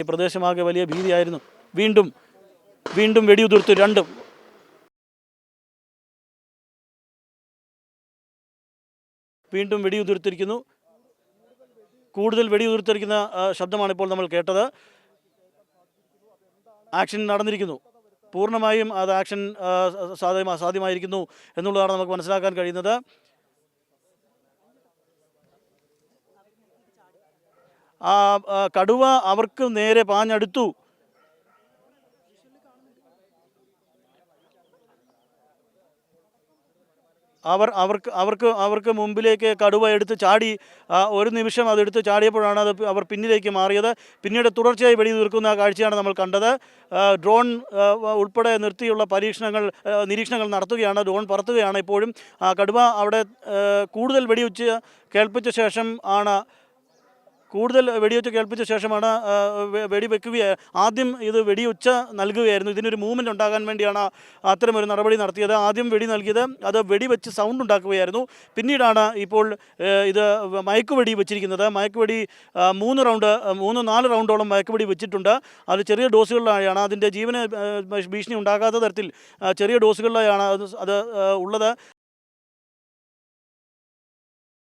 പ്രദേശമാകെ വലിയ ഭീതിയായിരുന്നു. വീണ്ടും വീണ്ടും വെടിയുതിർത്തു. വീണ്ടും വെടിയുതിർത്തിരിക്കുന്നു. കൂടുതൽ വെടിയുതിർത്തിരിക്കുന്ന ശബ്ദമാണ് ഇപ്പോൾ നമ്മൾ കേട്ടത്. ആക്ഷൻ നടന്നിരിക്കുന്നു. പൂർണ്ണമായും അത് ആക്ഷൻ സാധ്യമായിരിക്കുന്നു എന്നുള്ളതാണ് നമുക്ക് മനസ്സിലാക്കാൻ കഴിയുന്നത്. കടുവ അവർക്ക് നേരെ പാഞ്ഞടുത്തു. അവർക്ക് മുമ്പിലേക്ക് കടുവ എടുത്ത് ചാടി. ഒരു നിമിഷം അതെടുത്ത് ചാടിയപ്പോഴാണ് അവർ പിന്നിലേക്ക് മാറിയത്. പിന്നീട് തുടർച്ചയായി വെടിയുതിർക്കുന്ന കാഴ്ചയാണ് നമ്മൾ കണ്ടത്. ഡ്രോൺ ഉൾപ്പെടെ നിർത്തിയുള്ള നിരീക്ഷണങ്ങൾ നടത്തുകയാണ്. ഡ്രോൺ പറത്തുകയാണ് ഇപ്പോഴും. കടുവ അവിടെ കൂടുതൽ വെടിവെച്ച് കേൾപ്പിച്ച ശേഷമാണ് ആദ്യം ഇത് വെടിയുച്ച നൽകുകയായിരുന്നു. ഇതിനൊരു മൂവ്മെൻറ്റ് ഉണ്ടാകാൻ വേണ്ടിയാണ് അത്തരമൊരു നടപടി നടത്തിയത്. ആദ്യം വെടി നൽകിയത് അത് വെടിവെച്ച് സൗണ്ട് ഉണ്ടാക്കുകയായിരുന്നു. പിന്നീടാണ് ഇപ്പോൾ ഇത് മയക്കുവെടി വെച്ചിരിക്കുന്നത്. മയക്കുവെടി 3-4 റൗണ്ടോളം മയക്കുവെടി വെച്ചിട്ടുണ്ട്. അത് ചെറിയ ഡോസുകളിലായാണ്. അതിൻ്റെ ജീവന് ഭീഷണി ഉണ്ടാകാത്ത തരത്തിൽ ചെറിയ ഡോസുകളിലാണ് അത് ഉള്ളത്.